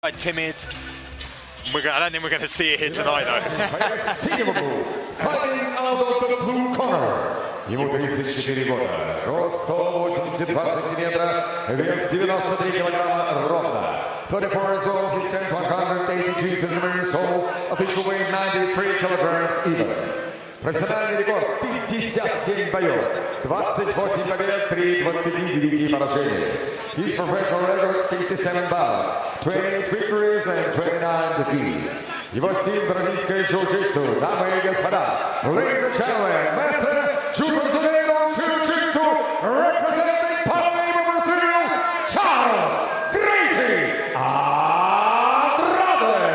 Timid. I don't think we're going to see it here tonight, though. Fighting out of the blue corner. Ему 34 года, рост 182 сантиметра, вес 93 килограмма ровно. 34 years old, he stands 182 centimeters tall, official weight 93 kilograms even. Профессиональный рекорд 57 боев, 28 побед при 29 поражениях. His professional record 57 bouts, 28 victories and 29 defeats. Его стиль бразильское джиу-джитсу, дамы и господа. Ladies and gentlemen, master Judo Jiu-Jitsu, representing Panama, Brazil, Чарльз Андраде.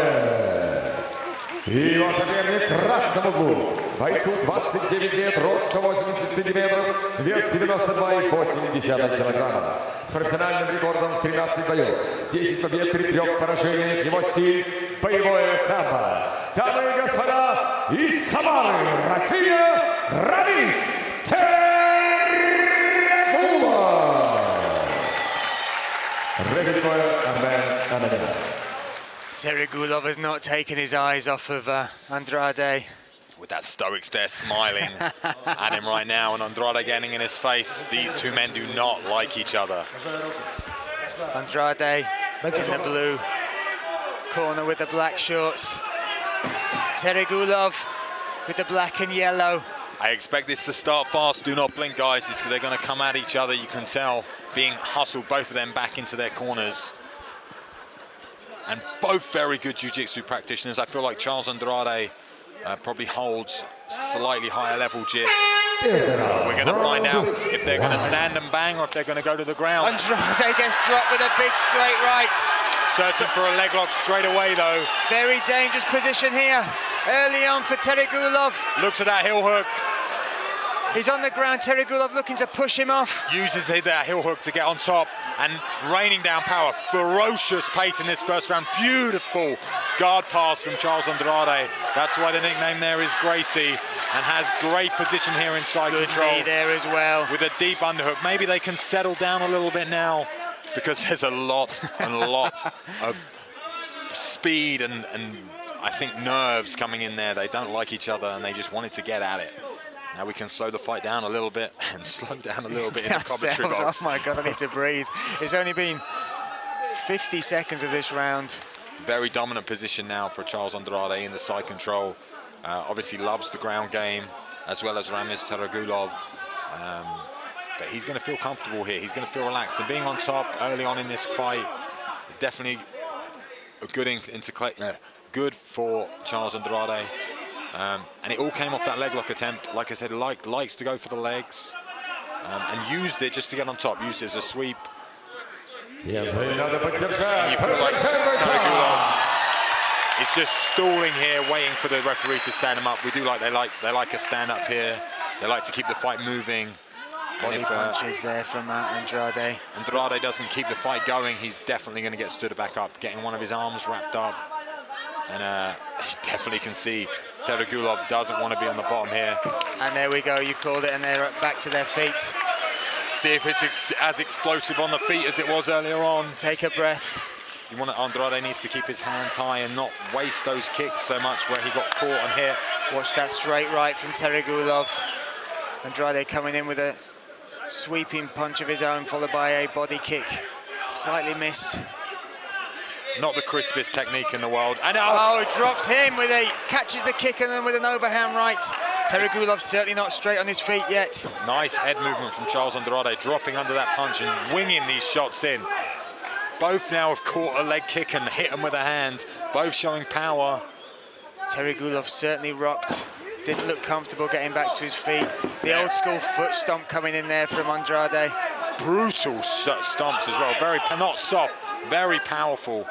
И его соперник в красном углу. Бойцу 29 лет, рост 180 сантиметров, вес 92,8 килограмма. С профессиональным рекордом в 13 боев, 10 побед при 3 поражениях. Его стиль – боевое самбо. Дамы и господа, из Самары, Россия, Рамис Терегулов. Teregulov has not taken his eyes off of Andrade. With that stoic stare smiling at him right now, and Andrade getting in his face. These two men do not like each other. Andrade in the blue corner with the black shorts. Teregulov with the black and yellow. I expect this to start fast. Do not blink, guys. They're going to come at each other. You can tell being hustled, both of them back into their corners. And both very good jiu-jitsu practitioners. I feel like Chарльз Андраде probably holds slightly higher level jits. We're going to find out if they're going to stand and bang or if they're going to go to the ground. Andrade gets dropped with a big straight right. Searching for a leg lock straight away, though. Very dangerous position here early on for Teregulov. Looks at that heel hook. He's on the ground. Teregulov looking to push him off. Uses that heel hook to get on top and raining down power. Ferocious pace in this first round. Beautiful guard pass from Chарльz Андраде. That's why the nickname there is Gracie, and has great position here inside control. Good knee there as well. With a deep underhook. Maybe they can settle down a little bit now, because there's a lot and a lot of speed and I think nerves coming in there. They don't like each other and they just wanted to get at it. Now we can slow the fight down a little bit and slow down a little bit in the commentary box. Oh my God, I need to breathe. It's only been 50 seconds of this round. Very dominant position now for Chарльz Андраде in the side control. Obviously loves the ground game, as well as Рамис Терегулов. But he's going to feel comfortable here. He's going to feel relaxed. And being on top early on in this fight is definitely a good for Chарльz Андраде. And it all came off that leg lock attempt. Like I said, likes to go for the legs, and used it just to get on top. Used it as a sweep. And you feel like Teregulov is just stalling here, waiting for the referee to stand him up. They like a stand up here. They like to keep the fight moving. Body punches there from Andrade. Andrade doesn't keep the fight going, he's definitely going to get stood back up, getting one of his arms wrapped up. And you definitely can see Teregulov doesn't want to be on the bottom here. And there we go, you called it, and they're back to their feet. See if it's as explosive on the feet as it was earlier on. Take a breath. Andrade needs to keep his hands high and not waste those kicks so much where he got caught and hit. Watch that straight right from Teregulov. Andrade coming in with a sweeping punch of his own, followed by a body kick. Slightly missed. Not the crispest technique in the world. And he drops him with catches the kick and then with an overhand right. Teregulov certainly not straight on his feet yet. Nice head movement from Chарльz Андраде, dropping under that punch and winging these shots in. Both now have caught a leg kick and hit him with a hand, both showing power. Teregulov certainly rocked. Didn't look comfortable getting back to his feet. The old school foot stomp coming in there from Andrade. Brutal stomps as well, not soft, very powerful.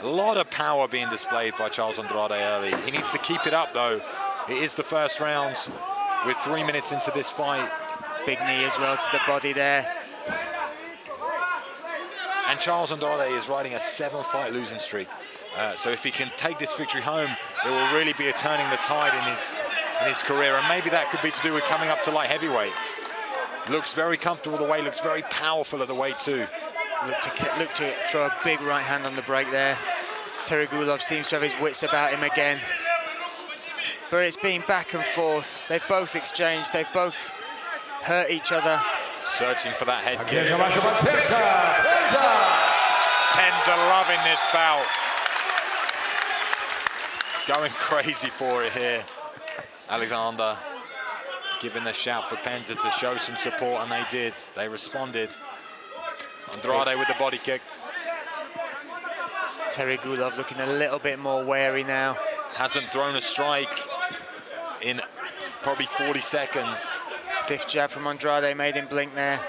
A lot of power being displayed by Chарльz Андраде early. He needs to keep it up though. It is the first round. We're 3 minutes into this fight. Big knee as well to the body there. And Chарльz Андраде is riding a 7-fight losing streak. So if he can take this victory home, it will really be a turning the tide in his career. And maybe that could be to do with coming up to light heavyweight. Looks very comfortable the weight, looks very powerful at the weight too. Look to throw a big right hand on the break there. Teregulov seems to have his wits about him again. But it's been back and forth. They've both exchanged, they've both hurt each other. Searching for that head kick. Penza loving this bout. Going crazy for it here. Alexander giving a shout for Penza to show some support, and they did. They responded. Andrade with the body kick. Teregulov looking a little bit more wary now. Hasn't thrown a strike in probably 40 seconds. Stiff jab from Andrade made him blink there.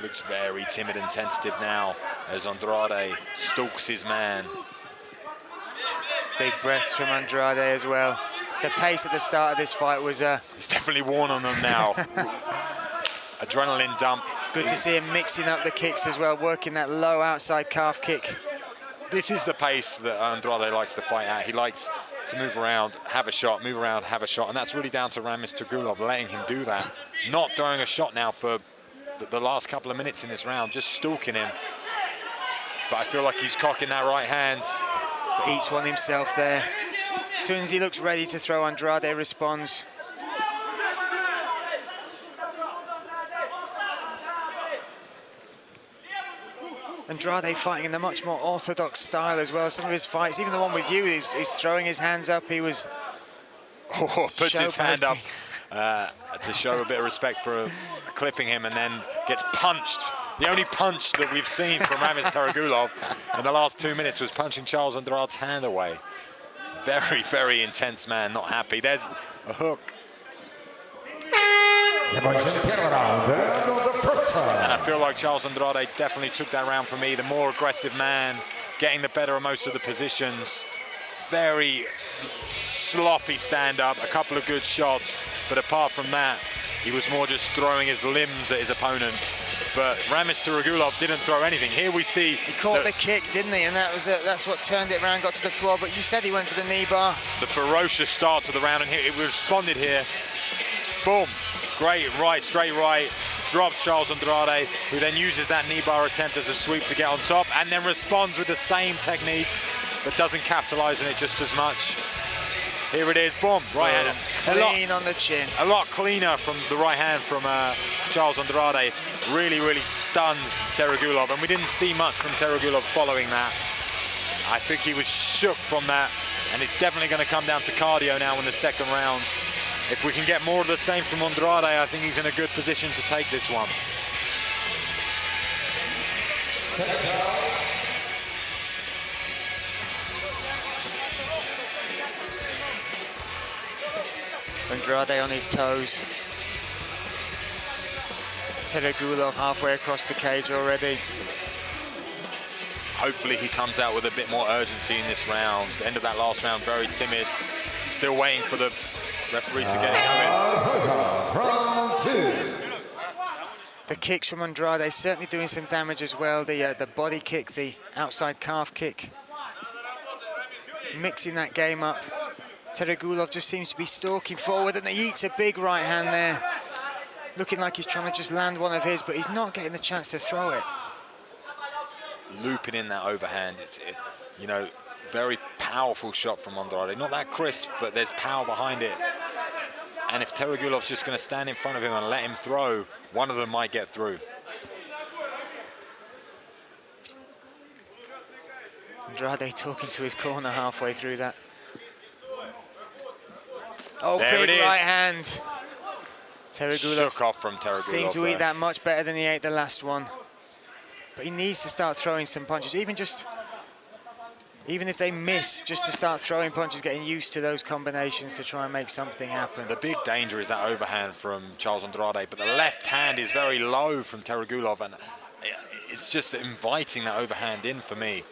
Looks very timid and tentative now as Andrade stalks his man. Big breaths from Andrade as well. The pace at the start of this fight was... He's definitely worn on them now. Adrenaline dump. Good to see him mixing up the kicks as well, working that low outside calf kick. This is the pace that Andrade likes to fight at. He likes to move around, have a shot, move around, have a shot, and that's really down to Рамис Терегулов letting him do that. Not throwing a shot now for the last couple of minutes in this round, just stalking him. But I feel like he's cocking that right hand. Eats one himself there. As soon as he looks ready to throw, Andrade responds. Andrade fighting in a much more orthodox style as well. Some of his fights, even the one with you, he's throwing his hands up. He was... puts his hand up to show a bit of respect for clipping him, and then gets punched. The only punch that we've seen from Рамис Терегулов in the last 2 minutes was punching Charles Andrade's hand away. Very, very intense man, not happy. There's a hook. And I feel like Charles Andrade definitely took that round for me. The more aggressive man, getting the better of most of the positions. Very sloppy stand-up, a couple of good shots, but apart from that, he was more just throwing his limbs at his opponent. But Рамис Терегулов didn't throw anything. Here we see... He caught the kick, didn't he? And that's what turned it around, got to the floor. But you said he went for the knee bar. The ferocious start to the round, and he responded here. Boom. Great right, straight right. Drops Charles Andrade, who then uses that knee bar attempt as a sweep to get on top, and then responds with the same technique, but doesn't capitalize on it just as much. Here it is, boom, right hand. Clean on the chin. A lot cleaner from the right hand from Charles Andrade. Really, really stunned Teregulov, and we didn't see much from Teregulov following that. I think he was shook from that, and it's definitely going to come down to cardio now in the second round. If we can get more of the same from Andrade, I think he's in a good position to take this one. Andrade on his toes. Teregulov halfway across the cage already. Hopefully he comes out with a bit more urgency in this round. The end of that last round, very timid. Still waiting for the referee to get it going. Round two. The kicks from Andrade certainly doing some damage as well. The body kick, the outside calf kick. Mixing that game up. Teregulov just seems to be stalking forward, and he eats a big right hand there. Looking like he's trying to just land one of his, but he's not getting the chance to throw it. Looping in that overhand, you know, very powerful shot from Andrade. Not that crisp, but there's power behind it. And if Teregulov's just going to stand in front of him and let him throw, one of them might get through. Andrade talking to his corner halfway through that. Oh, there big right hand. Teregulov shook off from Teregulov. Seemed to eat that much better than he ate the last one. But he needs to start throwing some punches, even if they miss, just to start throwing punches, getting used to those combinations to try and make something happen. The big danger is that overhand from Charles Andrade, but the left hand is very low from Teregulov, and it's just inviting that overhand in for me.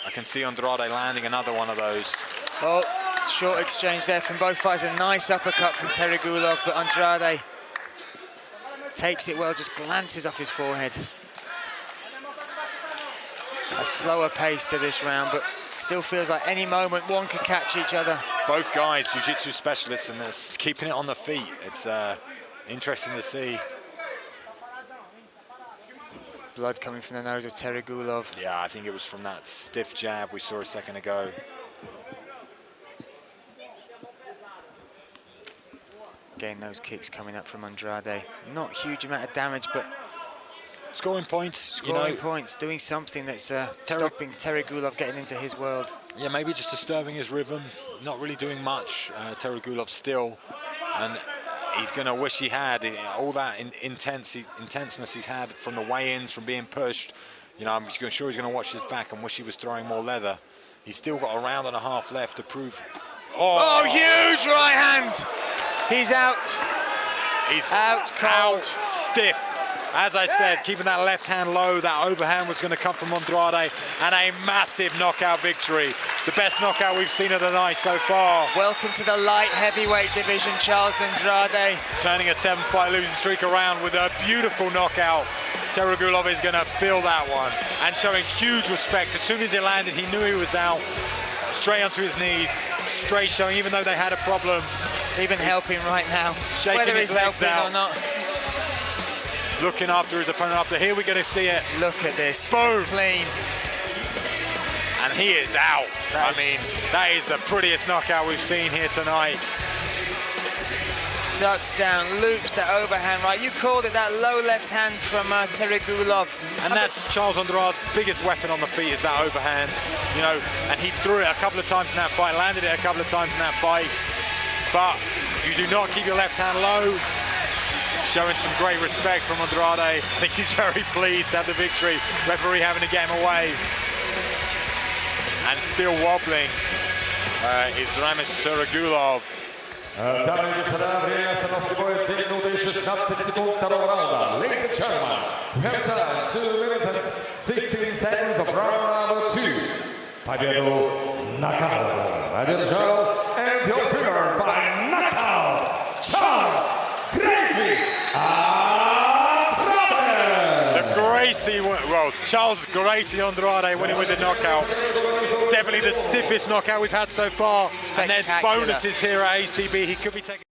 I can see Andrade landing another one of those. Oh, short exchange there from both fighters. A nice uppercut from Teregulov, but Andrade takes it well, just glances off his forehead. A slower pace to this round, but still feels like any moment one could catch each other. Both guys, jiu-jitsu specialists, and they're keeping it on the feet. It's interesting to see. blood coming from the nose of Teregulov. Yeah, I think it was from that stiff jab we saw a second ago. Again, those kicks coming up from Andrade. Not a huge amount of damage, but scoring points. Scoring points, doing something that's stopping Teregulov getting into his world. Yeah, maybe just disturbing his rhythm. Not really doing much, Teregulov still. And he's going to wish he had all that intenseness he's had from the weigh-ins, from being pushed. You know, I'm sure he's going to watch his back and wish he was throwing more leather. He's still got a round and a half left to prove. Oh, huge right hand! He's out. He's out cold. Stiff. As I said, keeping that left hand low, that overhand was going to come from Andrade, and a massive knockout victory. The best knockout we've seen of the night so far. Welcome to the light heavyweight division, Charles Andrade. Turning a 7-fight losing streak around with a beautiful knockout. Teregulov is going to feel that one, and showing huge respect. As soon as it landed, he knew he was out. Straight onto his knees, straight showing, even though they had a problem. Even helping right now, shaking whether his he's helping out. or not. Looking after his opponent after. Here we're going to see it. Look at this. Boom. Clean. And he is out. I mean, that is the prettiest knockout we've seen here tonight. Ducks down, loops the overhand right. You called it, that low left hand from Teregulov. And that's Charles Andrade's biggest weapon on the feet, is that overhand. You know, and he threw it a couple of times in that fight, landed it a couple of times in that fight. But you do not keep your left hand low. Showing some great respect from Andrade. I think he's very pleased to have the victory. Referee having to get him away. And still wobbling is Рамис Терегулов. Дамы и господа, время остановки боя 2 минуты и 16 секунд второго раунда. Ladies and gentlemen, we have time 2 minutes and 16 seconds of round number 2. Победу нокаутом одержал and your winner by knockout, Charles Charles Andrade winning with the knockout. Definitely the stiffest knockout we've had so far. And there's bonuses here at ACB. He could be taking